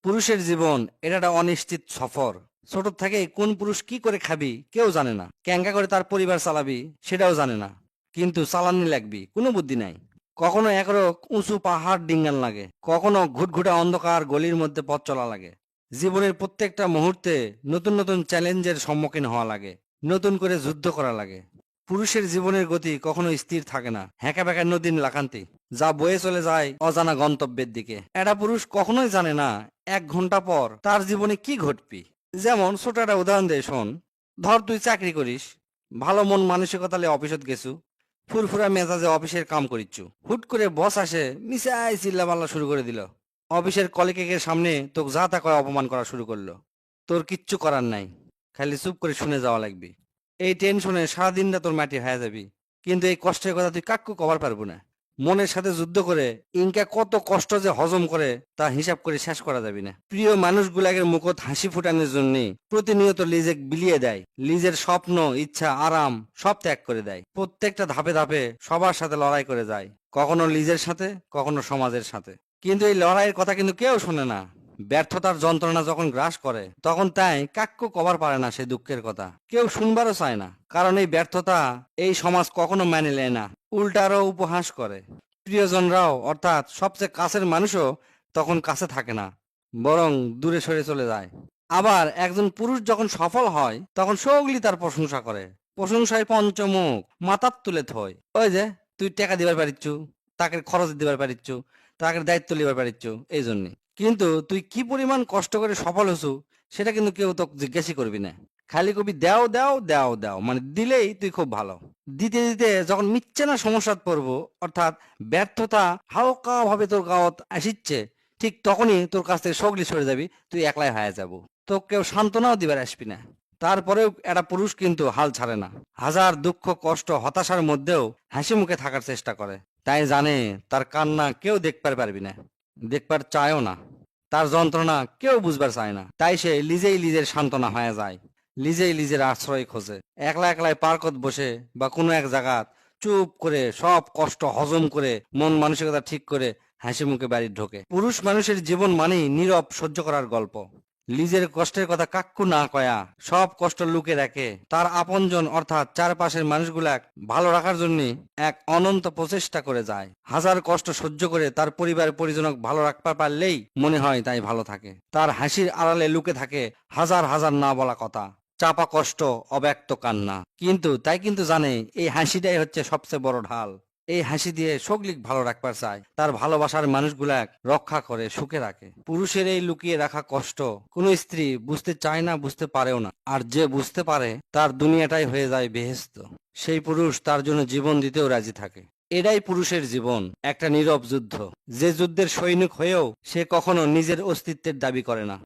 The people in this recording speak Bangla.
পুরুষের জীবন এটা একটা অনিশ্চিত সফর। ছোট থেকে কোন পুরুষ কি করে খাবি কেউ জানে না, ক্যাঙ্গা করে তার পরিবার চালাবি সেটাও জানে না, কিন্তু চালানি লাগবি কোনো বুদ্ধি নাই। কখনো একরক উঁচু পাহাড় ডিঙ্গান লাগে, কখনো ঘুটঘুটে অন্ধকার গলির মধ্যে পথ চলা লাগে। জীবনের প্রত্যেকটা মুহূর্তে নতুন নতুন চ্যালেঞ্জের সম্মুখীন হওয়া লাগে, নতুন করে যুদ্ধ করা লাগে। পুরুষের জীবনের গতি কখনো স্থির থাকে না, হ্যাঁকা ব্যাকা নদীর লাকান্তি যা বয়ে চলে যায় অজানা গন্তব্যের দিকে। একটা পুরুষ কখনোই জানে না 1 ঘন্টা পর তার জীবনে কি ঘটবি। যেমন ছোট একটা উদাহরণ দেয় শোন। ধর তুই চাকরি করিস, ভালো মন মানসিকতা নিয়ে অফিসত গেছু, ফুরফুরা মেজাজে অফিসের কাম করিচ্ছু। হুট করে বস আসে, মিসাই চিল্লাপাল্লা শুরু করে দিল। অফিসের কলিগের সামনে তোকে যা তা কয় অপমান করা শুরু করলো। তোর কিচ্ছু করার নাই, খালি চুপ করে শুনে যাওয়া লাগবে। এই টেনশনে সারাদিনটা তোর মাটি হয়ে যাবি, কিন্তু এই কষ্টের কথা তুই কাক্কু কভার পারবো না। মনের সাথে যুদ্ধ করে ইনকা কত কষ্ট যে হজম করে তা হিসাব করে শেষ করা যাবে না। প্রিয় মানুষগুলাকে মুখত হাসি ফুটানোর জন্য প্রতিনিয়ত লিজে বিলিয়ে দেয়, লিজের স্বপ্ন ইচ্ছা আরাম সব ত্যাগ করে দেয়। প্রত্যেকটা ধাপে ধাপে সবার সাথে লড়াই করে যায়, কখনো লিজের সাথে কখনো সমাজের সাথে। কিন্তু এই লড়াইয়ের কথা কিন্তু কেউ শোনে না। ব্যর্থতার যন্ত্রণা যখন গ্রাস করে তখন তাই কাক্কু কভার পারে না সেই দুঃখের কথা, কেউ শুনবারও চায় না। কারণ এই ব্যর্থতা এই সমাজ কখনো মেনে নেয় না, উল্টারও উপহাস করে। প্রিয়জনরাও অর্থাৎ সবচেয়ে কাছের মানুষও তখন কাছে থাকে না, বরং দূরে সরে চলে যায়। আবার একজন পুরুষ যখন সফল হয় তখন সকলেই তার প্রশংসা করে, প্রশংসায় পঞ্চমুখ মাথার তুলে থয়। ওই যে তুই টাকা দিবার পারিচ্ছু, তাকে খরচ দিবার পারিচ্ছু, তাকে দায়িত্ব লিবার পারিচ্ছু, এই জন্যে। কিন্তু তুই কি পরিমাণ কষ্ট করে সফল হছু সেটা কিন্তু কেউ তোকে জিজ্ঞাসা করবি না। খালি কবি দেও দেও দেও দেও, মানে দিলেই তুই খুব ভালো। দিতে দিতে যখন মিচ্ছে না সমস্যাত পড়বো, অর্থাৎ ব্যর্থতা হালকা ভাবে তোর গাওয়াত আসিচ্ছে, ঠিক তখনই তোর কাছ থেকে সগলি সরে যাবি, তুই একলাই হয়ে যাবো। তো কেউ সান্ত্বনাও দিবার আসবি না। তারপরেও একটা পুরুষ কিন্তু হাল ছাড়ে না, হাজার দুঃখ কষ্ট হতাশার মধ্যেও হাসি মুখে থাকার চেষ্টা করে। তাই জানে তার কান্না কেউ দেখবার পারবি না, দেখবার চায়ও না। তার যন্ত্রণা কেউ বুঝবার চায় না, তাই সে নিজেই নিজের সান্ত্বনা হয়ে যায়, নিজেই নিজের আশ্রয় খোঁজে। একলা একলাই পার্কত বসে বা কোনো এক জায়গাত চুপ করে সব কষ্ট হজম করে মন মানসিকতা ঠিক করে হাসি মুখে বাড়ি ঢোকে। পুরুষ মানুষের জীবন মানেই নীরব সহ্য করার গল্প। নিজের কষ্টের কথা কাক্কু না কয়া সব কষ্ট লুকে রাখে, তার আপনজন অর্থাৎ চারপাশের মানুষগুলা ভালো রাখার জন্য এক অনন্ত প্রচেষ্টা করে যায়। হাজার কষ্ট সহ্য করে তার পরিবার পরিজনক ভালো রাখতে পারলেই মনে হয় তাই ভালো থাকে। তার হাসির আড়ালে লুকে থাকে হাজার হাজার না বলা কথা, চাপা কষ্ট, অব্যক্ত কান্না। কিন্তু তাই কিন্তু জানে এই হাসিটাই হচ্ছে সবচেয়ে বড় ঢাল। এই হাসি দিয়ে সকলিক ভালো রাখবার চায়, তার ভালোবাসার মানুষগুলা রক্ষা করে সুখে রাখে। পুরুষের এই লুকিয়ে রাখা কষ্ট কোন স্ত্রী বুঝতে চায় না, বুঝতে পারেও না। আর যে বুঝতে পারে তার দুনিয়াটাই হয়ে যায় বেহেশত। সেই পুরুষ তার জন্য জীবন দিতেও রাজি থাকে। এটাই পুরুষের জীবন, একটা নীরব যুদ্ধ, যে যুদ্ধের সৈনিক হয়েও সে কখনো নিজের অস্তিত্বের দাবি করে না।